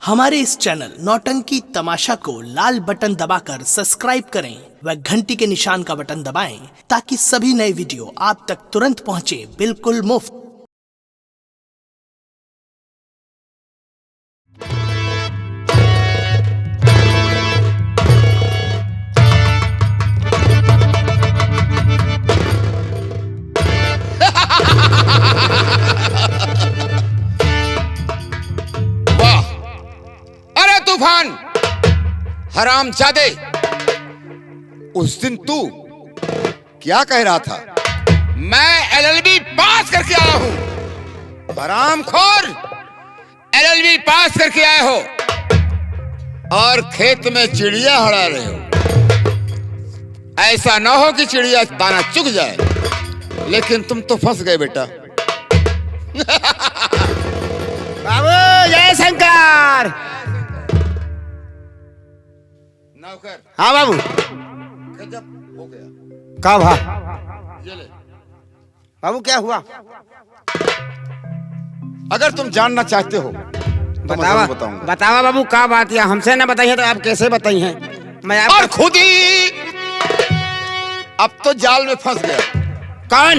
हमारे इस चैनल नौटंकी तमाशा को लाल बटन दबाकर सब्सक्राइब करें व घंटी के निशान का बटन दबाएं ताकि सभी नए वीडियो आप तक तुरंत पहुंचे बिल्कुल मुफ्त। तूफान हरामजादे, उस दिन तू क्या कह रहा था? मैं एलएलबी पास करके आया हूं। हरामखोर, एलएलबी पास करके आए हो और खेत में चिड़िया हड़ा रहे हो। ऐसा ना हो कि चिड़िया दाना चुग जाए, लेकिन तुम तो फंस गए बेटा। बाबू जय शंकर। नौकर, हाँ बाबू। गजब हो गया। का भा ये ले। बाबू क्या हुआ? अगर तुम जानना चाहते हो तो बतावा मैं बताऊंगा। बतावा बाबू का बात या हमसे ना बताइए तो आप कैसे बताइए? मैं और खुद ही अब तो जाल में फंस गया। कौन?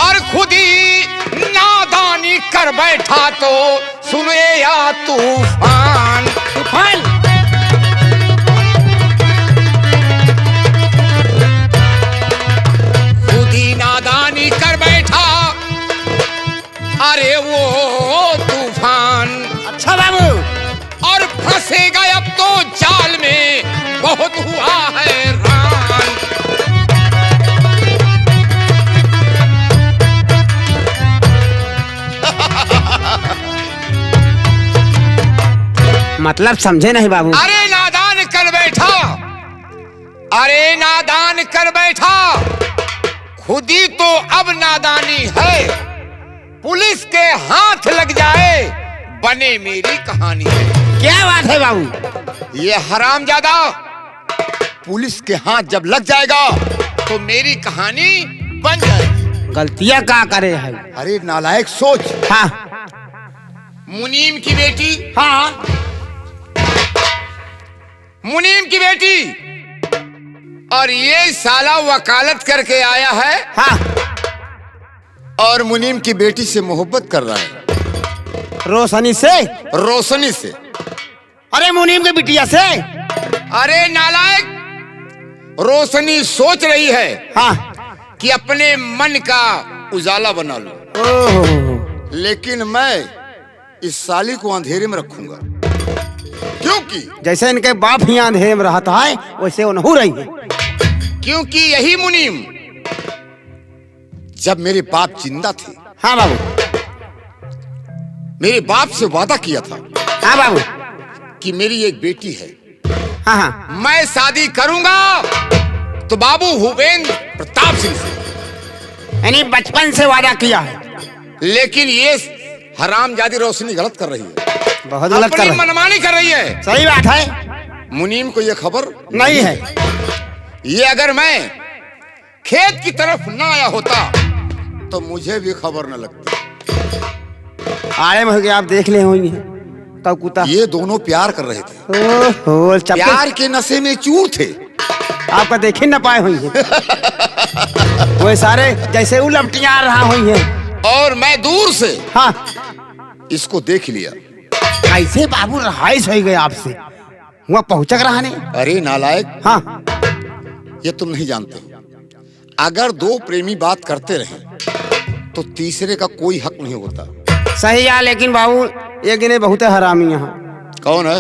और खुद ही नादानी कर बैठा तो सुने या तूफान। तूफान? खुद ही नादानी कर बैठा, अरे वो तूफान। अच्छा बाबू। और फंसेगा अब तो जाल में, बहुत हुआ हैरान। मतलब समझे नहीं बाबू? अरे नादान कर बैठा, अरे नादान कर बैठा। खुद ही तो अब नादानी है, पुलिस के हाथ लग जाए बने मेरी कहानी है। क्या बात है बाबू? ये हरामजादा पुलिस के हाथ जब लग जाएगा तो मेरी कहानी बन जाएगी। गलतियां का करे है? अरे नालायक सोच। हाँ मुनीम की बेटी, हाँ मुनीम की बेटी, और ये साला वकालत करके आया है। हाँ। और मुनीम की बेटी से मोहब्बत कर रहा है। रोशनी से? रोशनी से। अरे मुनीम के बिटिया से? अरे नालायक, रोशनी सोच रही है हाँ। कि अपने मन का उजाला बना लूं, ओह, लेकिन मैं इस साली को अंधेरे में रखूंगा, क्योंकि जैसे इनके बाप ही अंधेरे में रहता है वैसे वो नहीं रही है। क्योंकि यही मुनीम जब मेरे बाप जिंदा थे, हाँ बाबू। मेरे बाप से वादा किया था हाँ बाबू। कि मेरी एक बेटी है, हाँ हाँ। मैं शादी करूंगा तो बाबू भूपेंद्र प्रताप सिंह से। यानी बचपन से वादा किया है। लेकिन ये हरामजादी रोशनी गलत कर रही है, बहुत गलत कर अपनी रहे हैं। मनमानी कर रही है। सही बात है। मुनीम को यह खबर नहीं है। ये अगर मैं खेत की तरफ ना आया होता तो मुझे भी खबर न लगती। आए में हो गया, आप देख ले हुई हैं कब कुत्ता। ये दोनों प्यार कर रहे थे, ओहो, प्यार के नशे में चूर थे। आपका देख ही न पाए हुई है। वो सारे जैसे उलटियां रहा हुई है। और मैं दूर से हाँ। इसको देख लिया। कैसे बाबू रहाइश हो गए आपसे? वहाँ पहुंचक रहा नहीं। अरे नालायक, हाँ। ये तुम नहीं जानते, अगर दो प्रेमी बात करते रहे तो तीसरे का कोई हक नहीं होता। सही है, लेकिन बाबू एक गिने बहुत हरामी यहाँ। कौन है?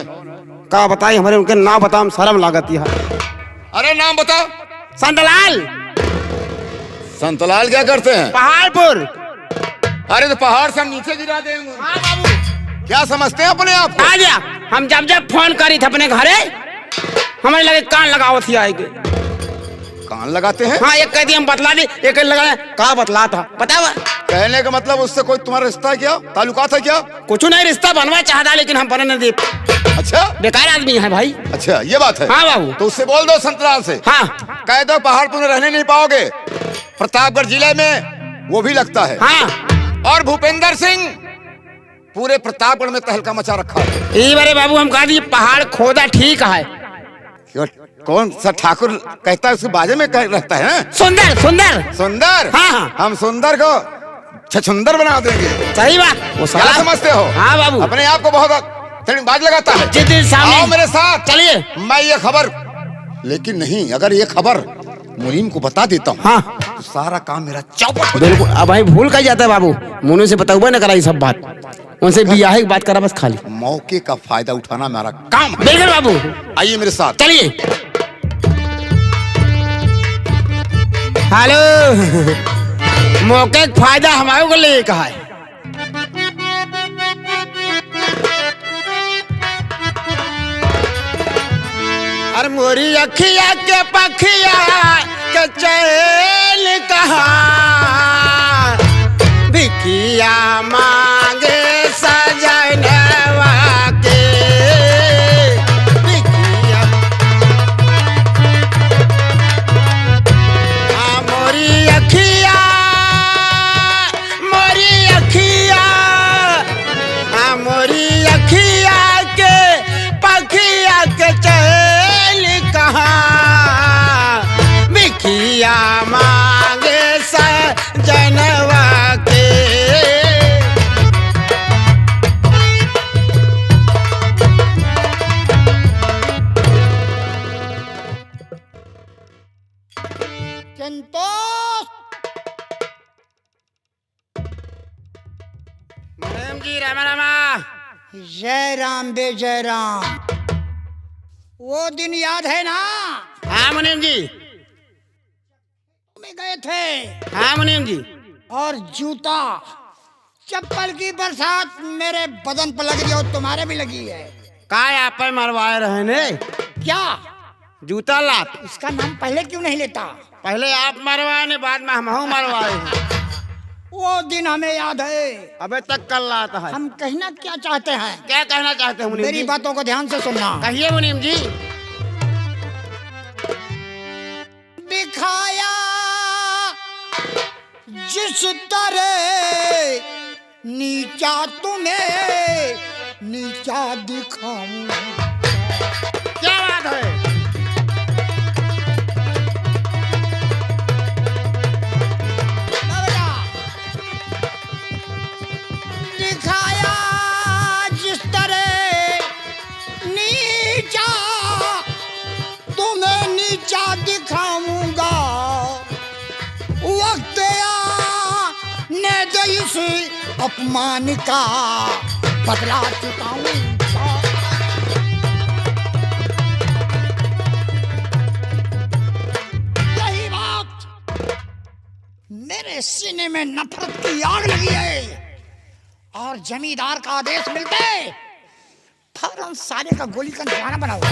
का बताई हमारे, उनके नाम बताओ, शर्म लागत है। अरे नाम बताओ। संतलाल। संतलाल क्या करते हैं? पहाड़पुर। अरे तो पहाड़ से हम नीचे गिरा देंगे। हाँ बाबू। क्या समझते हैं अपने आप को? आ जा, हम जब जब फोन करी थे अपने घरे, हमारे लगे कान लगाओ थी आएगी। कान लगाते हैं? हाँ, एक कह दिया हम बतला दी, एक लगा का बतला था पता हुआ। कहने का मतलब उससे कोई तुम्हारा रिश्ता है क्या? ताल्लुकात है क्या? कुछ नहीं, रिश्ता बनवा चाहता लेकिन हम बनने दे। अच्छा, बेकार आदमी है भाई। अच्छा ये बात है। हाँ बाबू। तो उससे बोल दो संतलाल से, हाँ। कह दो पहाड़पुर में रहने नहीं पाओगे, प्रतापगढ़ जिले में वो भी लगता है। हाँ। और भूपेंद्र सिंह पूरे प्रतापगढ़ में तहलका मचा रखा है। ई बारे बाबू हम कहा पहाड़ खोदा ठीक है। क्यों? कौन सा ठाकुर कहता है उसके बाजे में कह रहता है? सुंदर सुंदर सुंदर। हाँ। हम सुंदर को छछुंदर बना देंगे। सही बात। वो क्या समझते हो? हाँ बाबू। अपने आप को बहुत बाज लगाता है। जितने सामने आओ मेरे साथ। चलिए। मैं ये खबर, लेकिन नहीं, अगर ये खबर मुनीम को बता देता हूँ हाँ तो सारा काम मेरा चौपट हो बिल्कुल। अब भाई भूल कर जाता है बाबू, मुन्नू से बताऊँ ना करा ये सब बात, उनसे बियाह की बात करा बस खाली। मौके का फायदा उठाना मेरा काम है। बिल्कुल बाबू। आइए मेरे साथ। चलिए। हेलो। मौके का फायदा हमारे को ले कहा है। अरे मोरी अखिया के पखिया के चैल कहा, भिखिया मांगे सजनवा के, भिखिया। मोरी अखिया, मोरी अखिया, मोरी अखिया के पखिया के चैल कहा, भिखिया मांगे सजनवा के। संतोष। मैम जी रामा रामा। जय राम बे जय राम। वो दिन याद है ना? हाँ मुनीम जी। में गए थे। हाँ मुनीम जी। और जूता चप्पल की बरसात मेरे बदन पर लग रही है और तुम्हारे भी लगी है। काय आप पे मरवाए रहे ने? क्या? जूता लात। इसका नाम पहले क्यों नहीं लेता? पहले आप मरवाए ने, बाद में हम मरवाए। वो दिन हमें याद है। अबे तक कल लाता है। हम कहना क्या चाहते हैं? क्या कहना चाहते हैं मुनीम जी? मेरी बातों को ध्यान से सुनना। कहिए मुनीम जी। दिखाया जिस तरह नीचा तुम्हें नीचा दिखाऊं। क्या बात है? दिखाया जिस तरह नीचा तुम्हें नीचा दिखाऊंगा, वक्त आने दे इस अपमान का बदला चुकाऊंगा। यही बात मेरे सीने में नफरत की आग लगी है और जमींदार का आदेश मिलते फौरन साले का गोली का निशाना बना हुआ।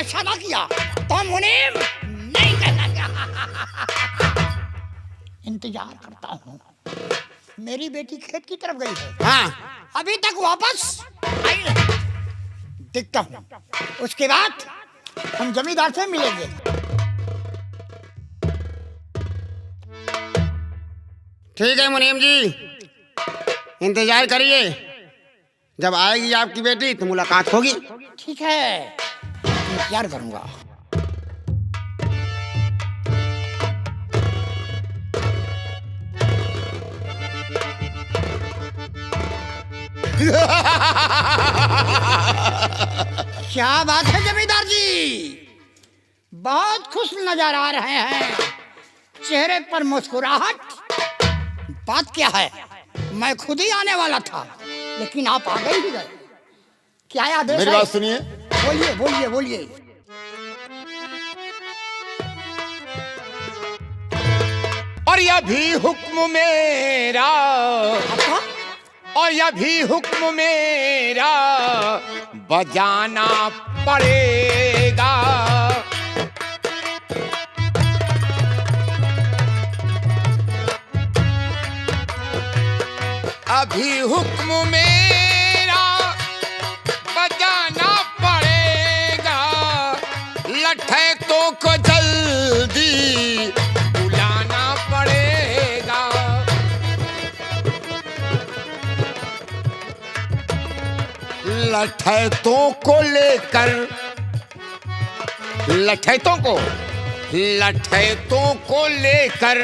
ऐसा ना किया तो मुनीम नहीं कहना। इंतजार करता हूँ। मेरी बेटी खेत की तरफ गई है। हाँ। अभी तक वापस आई नहीं। देखता हूँ, उसके बाद हम जमींदार से मिलेंगे। ठीक है मुनीम जी, इंतजार करिए। जब आएगी आपकी बेटी तो मुलाकात होगी। ठीक है, इंतजार करूंगा। क्या बात है जमींदार जी, बहुत खुश नजर आ रहे हैं, चेहरे पर मुस्कुराहट। बात क्या है? मैं खुद ही आने वाला था लेकिन आप आ गए ही गए। क्या आदेश है? मेरी बात सुनिए। बोलिए बोलिए बोलिए। और यह भी हुक्म मेरा, आपका? और यह भी हुक्म मेरा बजाना पड़ेगा। अभी हुक्म मेरा बजाना पड़ेगा, लठे तो को जल्दी बुलाना पड़ेगा। लठैतों को लेकर, लठैतों को लेकर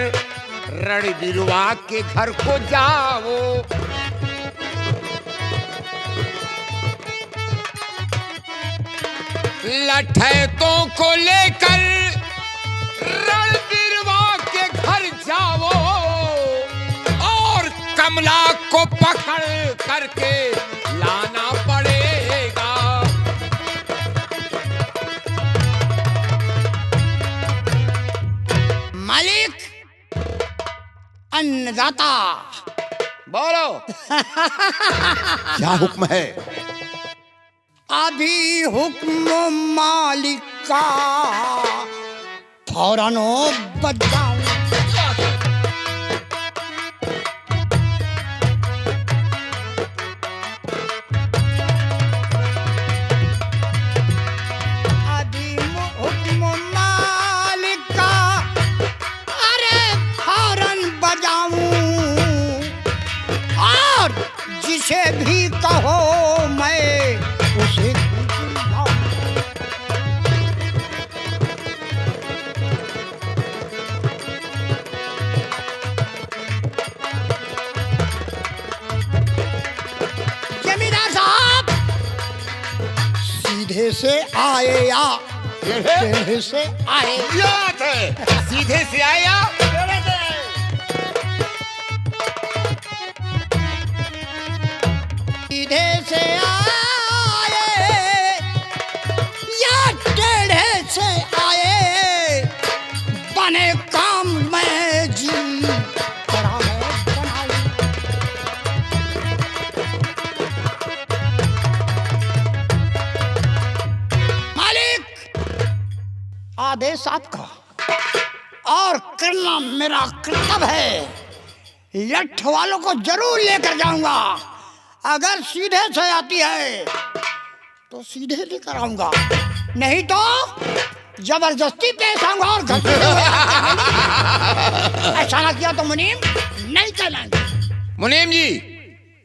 रणबीरवा के घर को जाओ। लठैतों को लेकर रणबीरवा के घर जाओ और कमला को पकड़ करके लाना पड़ेगा। मालिक, अन्नदाता, बोलो क्या हुक्म है? अभी हुक्म मालिक का फौरन बजाऊं। अभी हुक्म मालिक का, अरे फौरन बजाऊं, और जिसे भी कहो मैं उसे जमींदार साहब सीधे से आए या टेढ़े से आए? बात है, सीधे से आया सीधे से आए या टेढ़े से आए, बने काम में जी बड़ा मैं बनाऊं। मालिक, आदेश आपका और करना मेरा कर्तव्य है। लठ वालों को जरूर लेकर जाऊंगा। अगर सीधे से आती है तो सीधे लेकर आऊंगा, नहीं तो जबरदस्ती पेश आऊंगा और ऐसा ना किया तो मुनीम नहीं कहलाएंगे। मुनीम जी,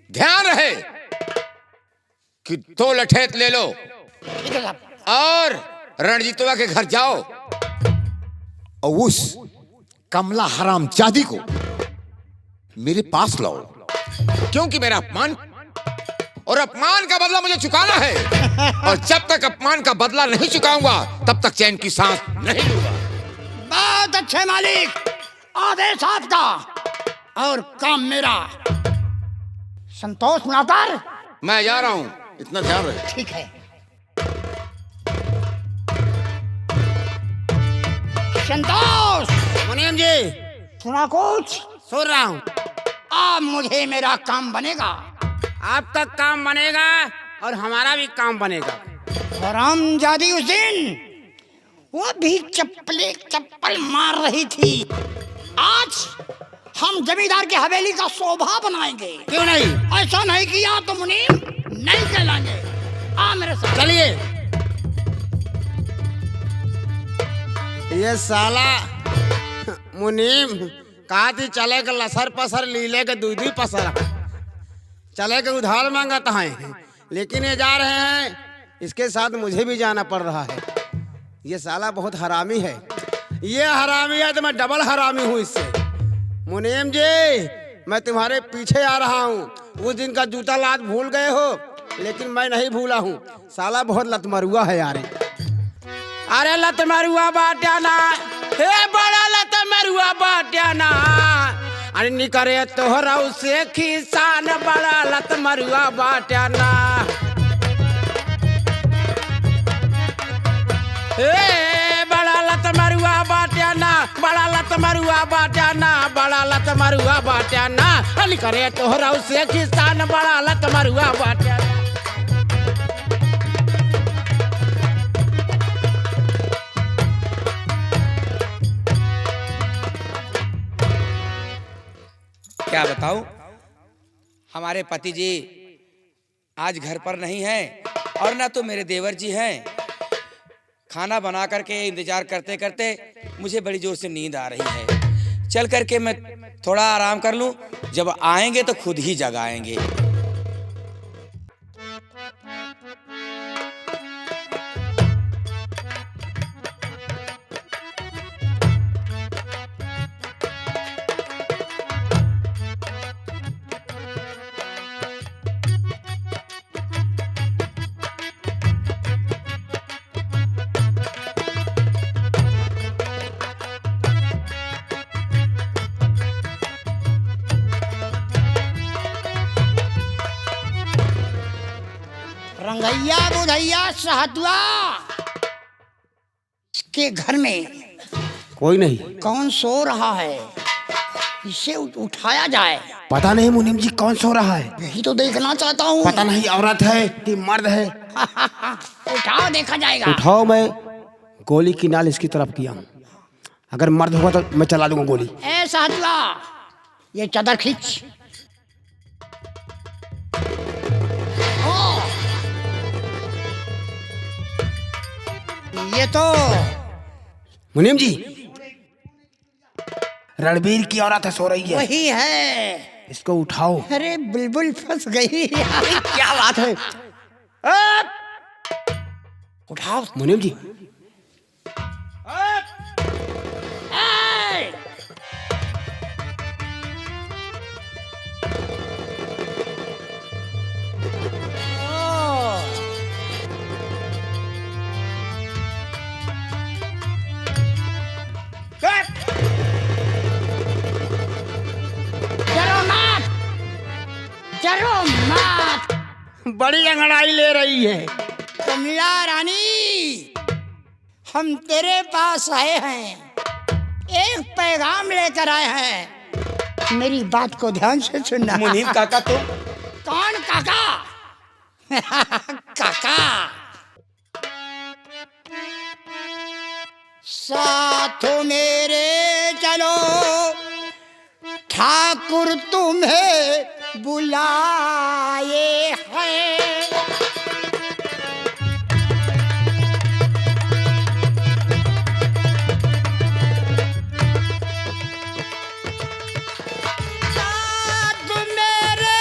ध्यान रहे कि 2 लठैत ले लो ठीक है साहब। और रणजीतवा के घर जाओ और उस कमला हरामजादी को मेरे पास लाओ, क्योंकि मेरा अपमान और अपमान का बदला मुझे चुकाना है। और जब तक अपमान का बदला नहीं चुकाऊंगा तब तक चैन की सांस नहीं लूंगा। बहुत अच्छे मालिक, आदेश आपका और काम मेरा। संतोष नौकर, मैं जा रहा हूं, इतना ध्यान रहे। ठीक है। संतोष, मुनीम जी, सुना कुछ? सुन रहा हूँ। अब मुझे मेरा काम बनेगा। आपका काम बनेगा और हमारा भी काम बनेगा। हरामजादी उस दिन वो भी चप्पल मार रही थी। आज हम जमींदार की हवेली का शोभा बनाएंगे। क्यों नहीं? ऐसा नहीं किया तो मुनीम नहीं कहलाएंगे। आ मेरे साथ। चलिए। ये साला मुनीम कहा थी चले के लसर पसर लीले के दूधी पसर, चले के उधार मांगता है, लेकिन ये जा रहे हैं, इसके साथ मुझे भी जाना पड़ रहा है। ये साला बहुत हरामी है। ये हरामी है तो मैं डबल हरामी हूँ इससे। मुनीम जी, मैं तुम्हारे पीछे आ रहा हूँ। उस दिन का जूता लात भूल गए हो, लेकिन मैं नहीं भूला हूँ। साला बहुत लतमरुआ है यार। अरे लतमरुआ बाट्याना, हे बड़ा लतमरुआ बाट्याना, अरे निकरे तोहरा उसे खिसान, बड़ा लतमरुआ बाट्याना। बड़ा लतमरुआ बाट्याना, बड़ा लतमरुआ बाट्याना, बड़ा लतमरुआ बाट्याना, निकरे तोहरा उसे खिसान, बड़ा लतमरुआ बाट्याना। क्या बताऊं, हमारे पति जी आज घर पर नहीं हैं और ना तो मेरे देवर जी हैं। खाना बना करके इंतजार करते करते मुझे बड़ी जोर से नींद आ रही है। चल करके मैं थोड़ा आराम कर लूं, जब आएंगे तो खुद ही जगाएंगे। संगैया बुधैया सहतुआ, इसके घर में कोई नहीं। कौन सो रहा है? इसे उठाया जाए। पता नहीं मुनीम जी कौन सो रहा है। यही तो देखना चाहता हूँ। पता नहीं औरत है कि मर्द है। उठाओ, देखा जाएगा। उठाओ, मैं गोली की नाल इसकी तरफ किया हूँ। अगर मर्द होगा तो मैं चला दूंगा गोली। ए सहतुआ, ये चादर खींच। ये तो मुनीम जी, रणबीर की औरत है, सो रही है। वही है। इसको उठाओ। अरे बुलबुल फंस गई। क्या बात है? उठाओ। मुनीम जी, ए! डरो मत। बड़ी अंगड़ाई ले रही है। कमला रानी, हम तेरे पास आए हैं, एक पैगाम लेकर आए हैं। मेरी बात को ध्यान से सुनना। मुनीम काका तुम? कौन काका? काका साथों मेरे चलो, ठाकुर तुम्हें बुलाए हैं। साथ मेरे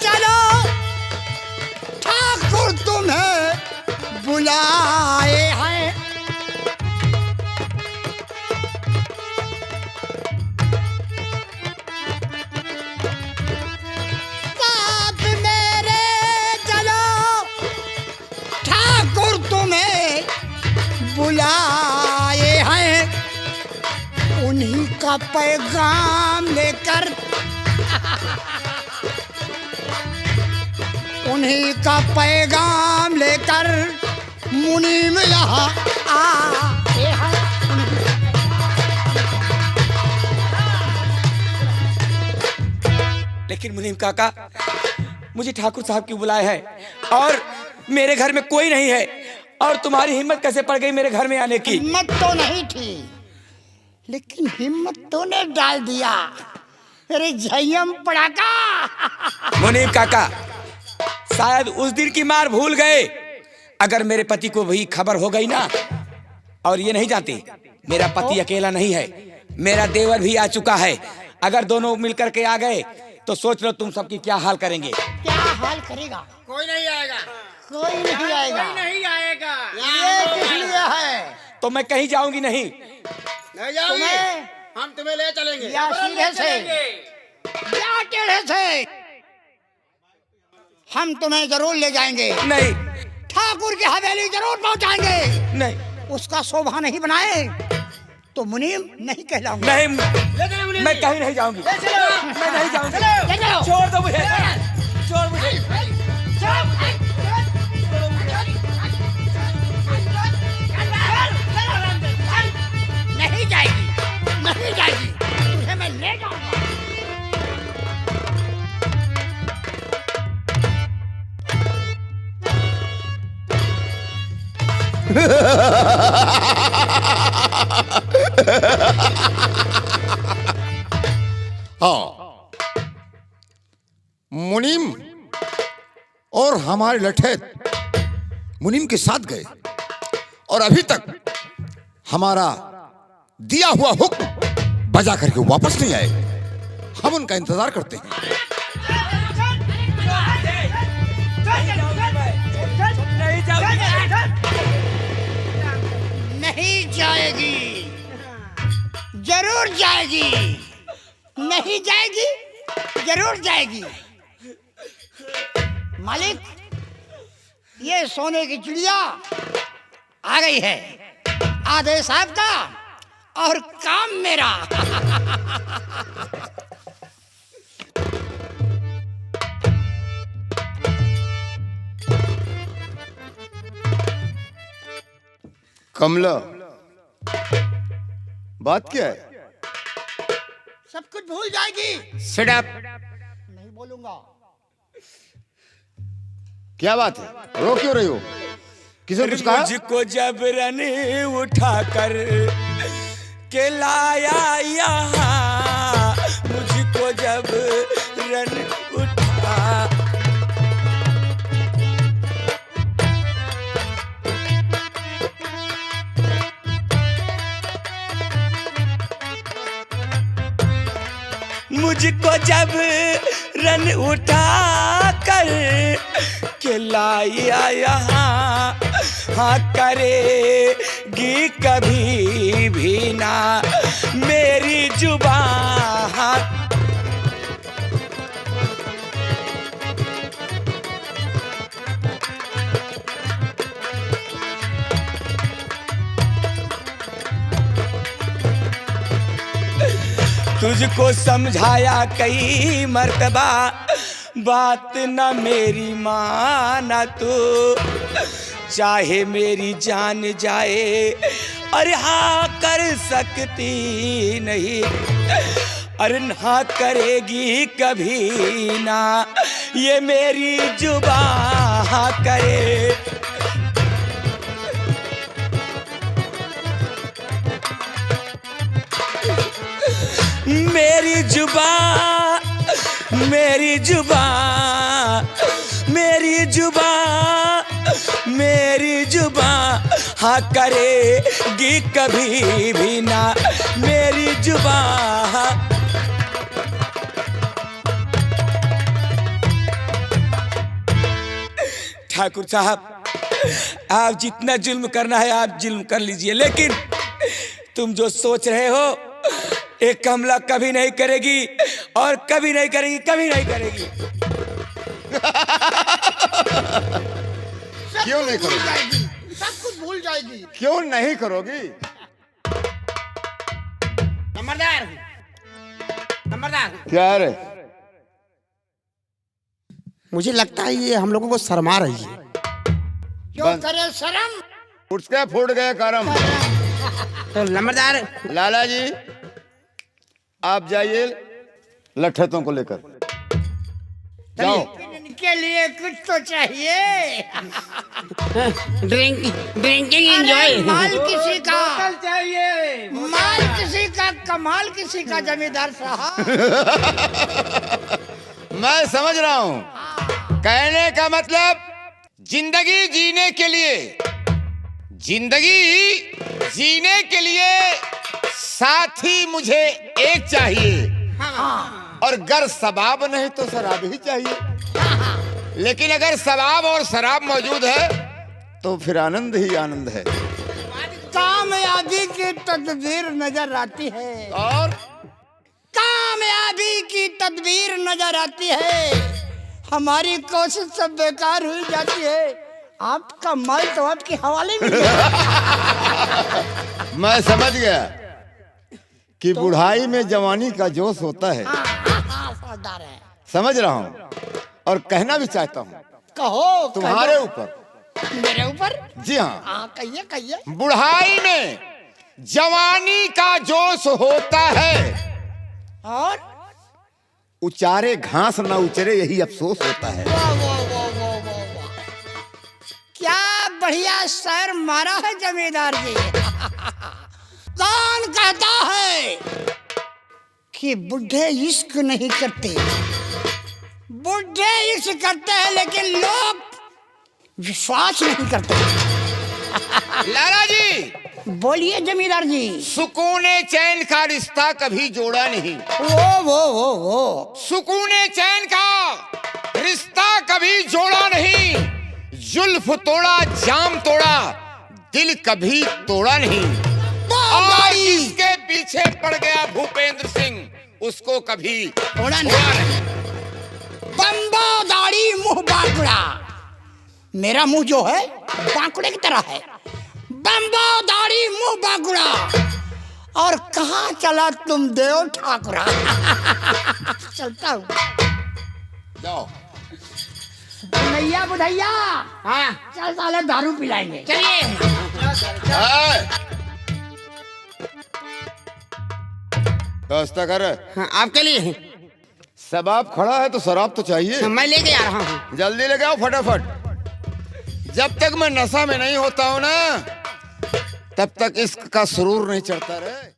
चलो, ठाकुर तुम्हें बुलाए हैं। साथ मेरे चलो, ठाकुर तुम्हें बुलाए हैं। उन्हीं का पैगाम लेकर, उन्हीं का पैगाम लेकर मुनीम यहाँ आए हैं। लेकिन मुनीम काका, मुझे ठाकुर साहब क्यों बुलाए हैं और मेरे घर में कोई नहीं है, और तुम्हारी हिम्मत कैसे पड़ गई मेरे घर में आने की? हिम्मत तो नहीं थी, लेकिन हिम्मत तूने डाल दिया। अरे जयम पड़ाका। मुनीम काका, शायद उस दिन की मार भूल गए। अगर मेरे पति को भी खबर हो गई ना, और ये नहीं जानती मेरा पति अकेला नहीं है, मेरा देवर भी आ चुका है, अगर दोनों मिलकर के आ गए तो सोच लो तुम सबकी क्या हाल करेंगे। क्या हाल करेगा? कोई नहीं आएगा। कोई नहीं आएगा। नहीं आएगा। ये किस लिए है? तो मैं कहीं जाऊंगी नहीं। नहीं जाओगी? तुम्हें हम तुम्हें ले चलेंगे। या सीधे से या टेढ़े से, हम तुम्हें जरूर ले जाएंगे। नहीं ठाकुर की हवेली जरूर पहुंचाएंगे। नहीं उसका शोभा नहीं बनाए तो मुनीम नहीं कहलाऊंगा। नहीं, मैं कहीं नहीं जाऊंगी। मैं नहीं जाऊंगी। ले चलो। छोड़ दो मुझे, छोड़ मुझे। नहीं जाएगी, नहीं जाएगी, तुझे मैं ले जाऊंगा। हाँ, मुनीम और हमारे लठैत मुनीम के साथ गए और अभी तक हमारा दिया हुआ हुक्म बजा करके वापस नहीं आए। हम उनका इंतजार करते हैं। नहीं जाएगी, जरूर जाएगी। नहीं जाएगी, जरूर जाएगी। मालिक, ये सोने की चिड़िया आ गई है। आदेश आपका और काम मेरा। कमला, बात क्या है? सब कुछ भूल जाएगी। Sit up. नहीं बोलूंगा। क्या बात है, रो क्यों रही हो? किसी ने कुछ कहा? मुझको जबरन उठाकर के लाया यहाँ, मुझको जबरन उठा। मुझको जब रन उठा कर के लाया यहाँ, हाँ करेगी कभी भी ना मेरी जुबान। तुझको समझाया कई मर्तबा, बात न मेरी माना तू, चाहे मेरी जान जाए अरे हाँ कर सकती नहीं, अरे हाँ करेगी कभी ना ये मेरी जुबान, हाँ करे। मेरी जुबान, मेरी जुबान, मेरी जुबान, मेरी जुबान, हाँ करेगी कभी भी ना मेरी जुबान। ठाकुर साहब, आप जितना जुल्म करना है आप जुल्म कर लीजिए, लेकिन तुम जो सोच रहे हो एक कमला कभी नहीं करेगी और कभी नहीं करेगी, कभी नहीं करेगी। क्यों नहीं करोगी? सब कुछ भूल जाएगी। क्यों नहीं करोगी? नंबरदार, नंबरदार, क्या है रे? मुझे लगता है ये हम लोगों को शर्मा रही है। क्यों करे शर्म? उठ के फूट गए करम। तो नंबरदार, लाला जी आप जाइए लठैतों को लेकर जाओ। इनके लिए कुछ तो चाहिए। ड्रिंकिंग अरे एंजॉय। माल किसी का चाहिए, माल किसी का, कमाल किसी का। जमींदार साहब मैं समझ रहा हूँ, कहने का मतलब जिंदगी जीने के लिए, जिंदगी जीने के लिए साथी मुझे एक चाहिए, और गर शबाब नहीं तो शराब ही चाहिए। लेकिन अगर शबाब और शराब मौजूद है तो फिर आनंद ही आनंद है। कामयाबी की तदबीर नजर आती है, और कामयाबी की तदबीर नजर आती है, हमारी कोशिश सब बेकार हो जाती है। आपका माल तो आपके हवाले में है। मैं समझ गया कि बुढ़ाई में जवानी का जोश होता है। समझदार है। समझ रहा हूँ और कहना भी चाहता हूँ कहो तुम्हारे ऊपर। मेरे ऊपर? जी हाँ, कहिए कहिए। बुढ़ाई में जवानी का जोश होता है, और उचारे घास ना उचरे यही अफसोस होता है। वाह वाह वाह वाह वाह वाह, क्या बढ़िया शेर मारा है जमींदार जी। कौन कहता है कि बुढ़े इश्क नहीं करते? बुढ़े इश्क करते हैं लेकिन लोग विश्वास नहीं करते। लाला जी बोलिए जमींदार जी। सुकूने चैन का रिश्ता कभी जोड़ा नहीं। वो सुकूने चैन का रिश्ता कभी जोड़ा नहीं, जुल्फ तोड़ा जाम तोड़ा, दिल कभी तोड़ा नहीं। और इसके पीछे पड़ गया भूपेंद्र सिंह, उसको कभी थोड़ा नहीं। बम्बो दाढ़ी मुंह बांकुड़ा। मेरा मुंह जो है बांकुड़े की तरह है। बम्बो दाढ़ी मुंह बांकुड़ा। और कहाँ चला तुम देव ठाकुरा? चलता हूँ। जाओ। बुढ़ैया बुढ़ैया, हाँ चल साले दारू पिलाएंगे। चलिए। व्यवस्था कर। हाँ, आपके लिए शबाब खड़ा है तो शराब तो चाहिए। मैं लेके आ रहा हूँ। जल्दी लेके आओ फटाफट। जब तक मैं नशा में नहीं होता हूं ना, तब तक इश्क का सुरूर नहीं चढ़ता रे।